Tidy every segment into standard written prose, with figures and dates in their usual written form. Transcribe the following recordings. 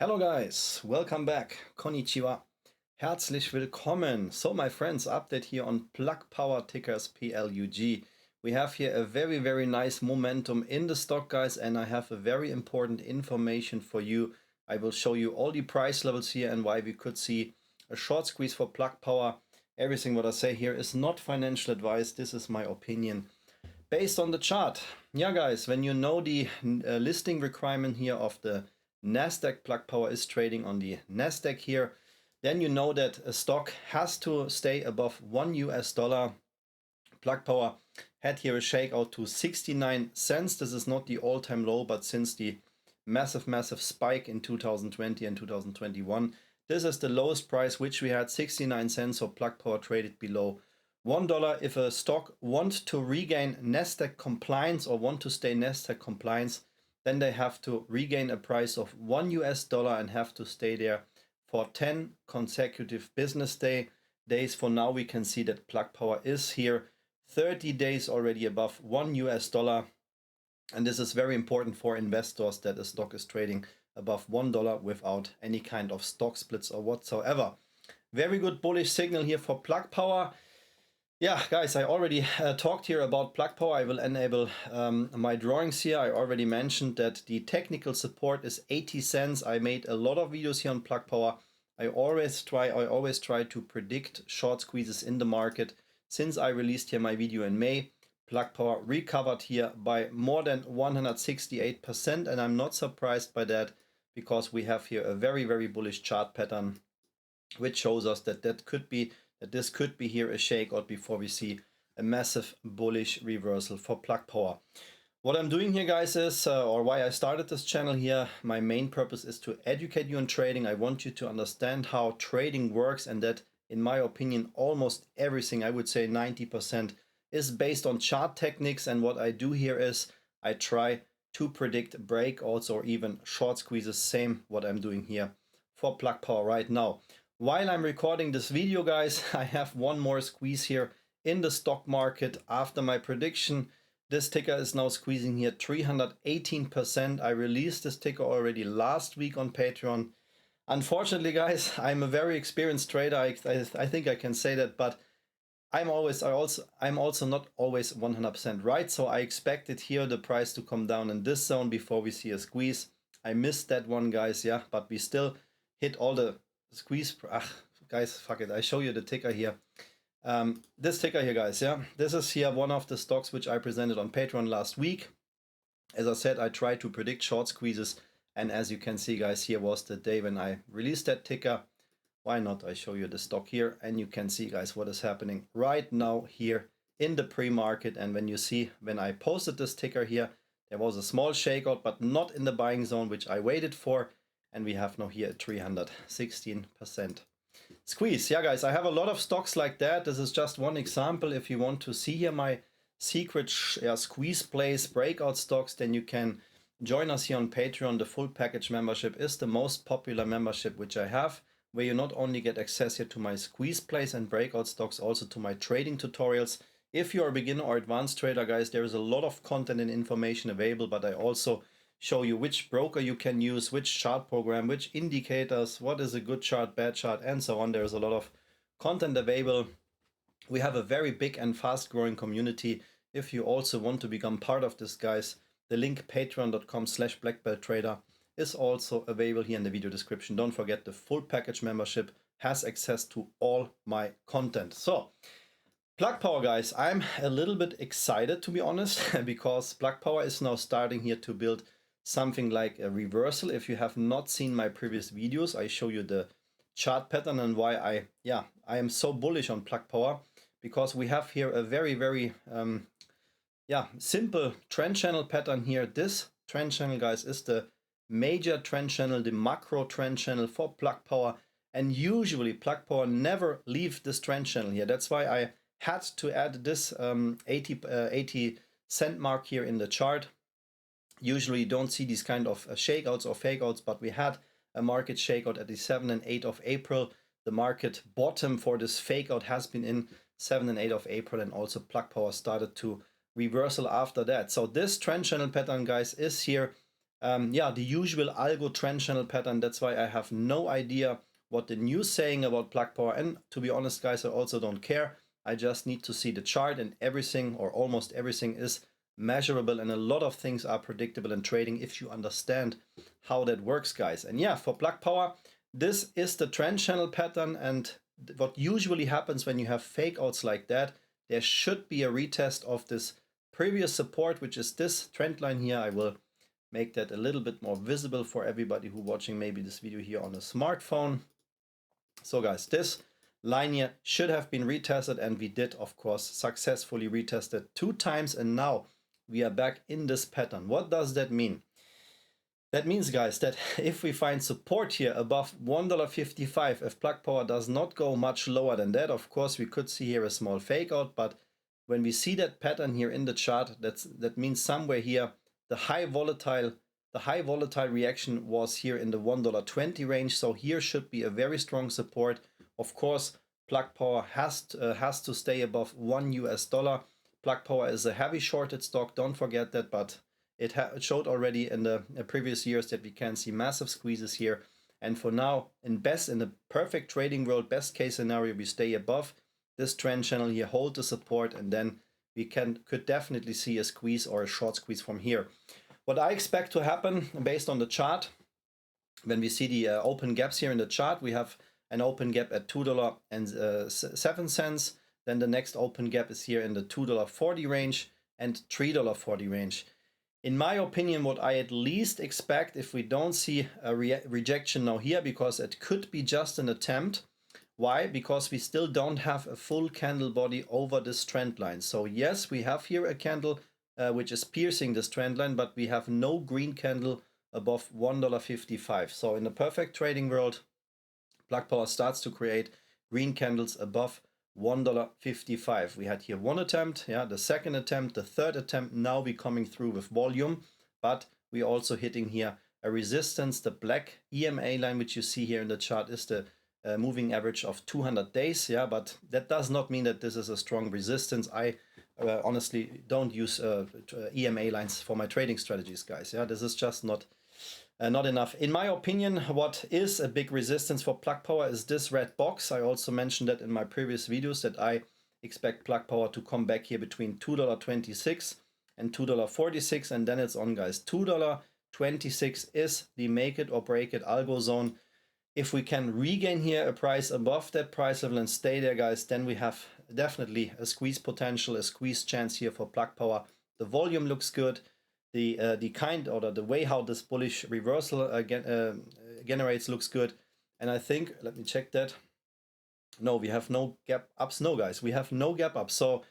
Hello guys, welcome back. Konnichiwa. Herzlich willkommen. So my friends, update here on Plug Power tickers PLUG. We have here a very nice momentum in the stock, guys, and I have a very important information for you. I will show you all the price levels here and why we could see a short squeeze for Plug Power. Everything what I say here is not financial advice. This is my opinion based on the chart. Yeah guys, when you know the listing requirement here of the Nasdaq, Plug Power is trading on the Nasdaq here, then you know that a stock has to stay above $1. Plug Power had here a shakeout to 69 cents. This is not the all-time low, but since the massive spike in 2020 and 2021, this is the lowest price which we had, 69 cents. So Plug Power traded below $1. If a stock wants to regain Nasdaq compliance or want to stay Nasdaq compliance, then they have to regain a price of $1 and have to stay there for 10 consecutive business days. For now, we can see that Plug Power is here 30 days already above $1. And this is very important for investors, that a stock is trading above $1 without any kind of stock splits or whatsoever. Very good bullish signal here for Plug Power. Yeah, guys, I already talked here about Plug Power. I will enable my drawings here. I already mentioned that the technical support is 80 cents. I made a lot of videos here on Plug Power. I always try to predict short squeezes in the market. Since I released here my video in May, Plug Power recovered here by more than 168%, and I'm not surprised by that, because we have here a very bullish chart pattern, which shows us that this could be here a shakeout before we see a massive bullish reversal for Plug Power. What I'm doing here, guys, is, or why I started this channel here, my main purpose is to educate you on trading. I want you to understand how trading works, and that, in my opinion, almost everything, I would say 90%, is based on chart techniques. And what I do here is I try to predict breakouts or even short squeezes, same what I'm doing here for Plug Power right now. While I'm recording this video, guys, I have one more squeeze here in the stock market after my prediction. This ticker is now squeezing here 318%. I released this ticker already last week on Patreon. Unfortunately, guys, I'm a very experienced trader. I think I can say that, but I'm also not always 100% right. So I expected here the price to come down in this zone before we see a squeeze. I missed that one, guys, yeah, but we still hit all the squeeze. Guys, fuck it, I show you the ticker here. This ticker here, guys, yeah, this is here one of the stocks which I presented on Patreon last week. As I said, I try to predict short squeezes, and as you can see, guys, here was the day when I released that ticker. Why not? I show you the stock here, and you can see, guys, what is happening right now here in the pre-market. And when you see, when I posted this ticker here, there was a small shakeout, but not in the buying zone, which I waited for. And we have now here a 316% squeeze. Yeah, guys, I have a lot of stocks like that. This is just one example. If you want to see here my secret squeeze plays, breakout stocks, then you can join us here on Patreon. The full package membership is the most popular membership which I have, where you not only get access here to my squeeze plays and breakout stocks, also to my trading tutorials. If you are a beginner or advanced trader, guys, there is a lot of content and information available, but I also show you which broker you can use, which chart program, which indicators, what is a good chart, bad chart, and so on. There's a lot of content available. We have a very big and fast growing community. If you also want to become part of this, guys, the link patreon.com/blackbelttrader is also available here in the video description. Don't forget, the full package membership has access to all my content. So Plug Power, guys, I'm a little bit excited, to be honest, because Plug Power is now starting here to build something like a reversal. If you have not seen my previous videos, I show you the chart pattern and why I am so bullish on Plug Power, because we have here a very simple trend channel pattern here. This trend channel, guys, is the major trend channel, the macro trend channel for Plug Power, and usually Plug Power never leaves this trend channel here. That's why I had to add this 80 cent mark here in the chart. Usually you don't see these kind of shakeouts or fakeouts, but we had a market shakeout at the 7 and 8 of April. The market bottom for this fakeout has been in 7 and 8 of April, and also Plug Power started to reversal after that. So this trend channel pattern, guys, is here yeah, the usual algo trend channel pattern. That's why I have no idea what the news saying about plug power. And to be honest, guys, I also don't care. I just need to see the chart, and everything or almost everything is measurable, and a lot of things are predictable in trading if you understand how that works, guys. And yeah, for plug power, this is the trend channel pattern, and what usually happens when you have fake outs like that, there should be a retest of this previous support, which is this trend line here. I will make that a little bit more visible for everybody who watching maybe this video here on a smartphone. So guys, this line here should have been retested, and we did, of course, successfully retest it 2 times, and now we are back in this pattern. What does that mean? That means, guys, that if we find support here above $1.55, if plug power does not go much lower than that, of course, we could see here a small fake out, but when we see that pattern here in the chart, that means somewhere here the high volatile reaction was here in the $1.20 range. So here should be a very strong support. Of course, plug power has to stay above $1. Plug power is a heavy shorted stock, don't forget that, but it showed already in the previous years that we can see massive squeezes here. And for now, in the perfect trading world, best case scenario, we stay above this trend channel here, hold the support, and then we could definitely see a squeeze or a short squeeze from here. What I expect to happen based on the chart, when we see the open gaps here in the chart, we have an open gap at $2.07. Then the next open gap is here in the $2.40 range and $3.40 range. In my opinion, what I at least expect, if we don't see a rejection now here, because it could be just an attempt. Why? Because we still don't have a full candle body over this trend line. So yes, we have here a candle which is piercing this trend line, but we have no green candle above $1.55. So in the perfect trading world, plug power starts to create green candles above $1.55. We had here one attempt, yeah, the second attempt, the third attempt. Now we're coming through with volume, but we're also hitting here a resistance. The black EMA line, which you see here in the chart, is the moving average of 200 days. Yeah, but that does not mean that this is a strong resistance. I honestly don't use EMA lines for my trading strategies, guys. Yeah, this is just not enough. In my opinion, what is a big resistance for plug power is this red box. I also mentioned that in my previous videos that I expect plug power to come back here between $2.26 and $2.46, and then it's on, guys. $2.26 is the make it or break it algo zone. If we can regain here a price above that price level and stay there, guys, then we have definitely a squeeze potential, a squeeze chance here for plug power. The volume looks good. The way how this bullish reversal generates looks good. And I think, let me check that. No, we have no gap ups. No, guys, we have no gap ups. So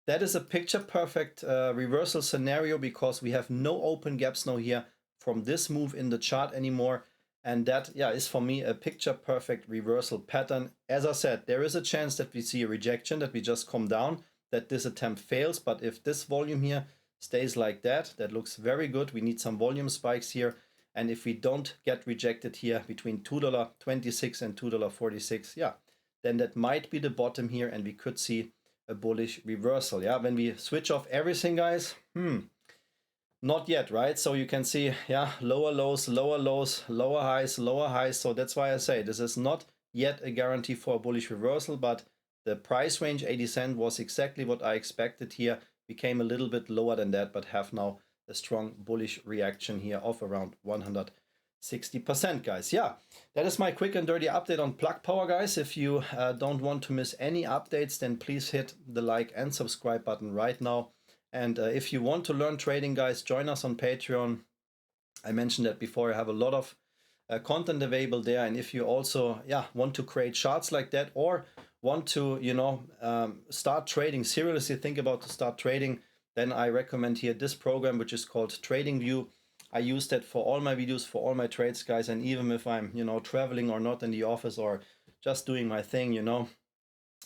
that is a picture perfect reversal scenario, because we have no open gaps now here from this move in the chart anymore. And that, yeah, is for me a picture perfect reversal pattern. As I said, there is a chance that we see a rejection, that we just come down, that this attempt fails. But if this volume here stays like that, that looks very good. We need some volume spikes here. And if we don't get rejected here between $2.26 and $2.46, yeah, then that might be the bottom here, and we could see a bullish reversal. Yeah, when we switch off everything, guys, not yet, right? So you can see, yeah, lower lows, lower highs, lower highs. So that's why I say this is not yet a guarantee for a bullish reversal, but the price range 80 cents was exactly what I expected here. We came a little bit lower than that, but have now a strong bullish reaction here of around 160%, guys. Yeah, that is my quick and dirty update on plug power, guys. If you don't want to miss any updates, then please hit the like and subscribe button right now. And if you want to learn trading, guys, join us on Patreon. I mentioned that before. I have a lot of content available there. And if you also want to create charts like that, or want to start trading seriously, think about to start trading, then I recommend here this program, which is called TradingView. I use that for all my videos, for all my trades, guys. And even if I'm traveling or not in the office or just doing my thing,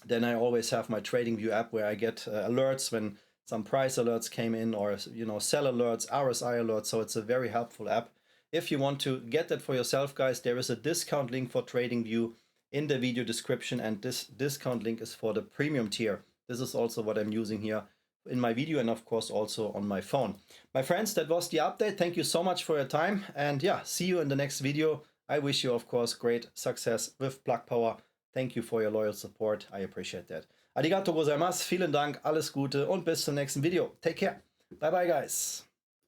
then I always have my TradingView app where I get alerts when some price alerts came in, or sell alerts, RSI alerts. So it's a very helpful app. If you want to get that for yourself, guys, there is a discount link for TradingView in the video description, and this discount link is for the premium tier. This is also what I'm using here in my video and of course also on my phone. My friends, that was the update. Thank you so much for your time, and yeah, see you in the next video. I wish you, of course, great success with Plug Power. Thank you for your loyal support. I appreciate that. Arigato gozaimasu, vielen Dank, alles Gute und bis zum nächsten Video. Take care. Bye bye, guys.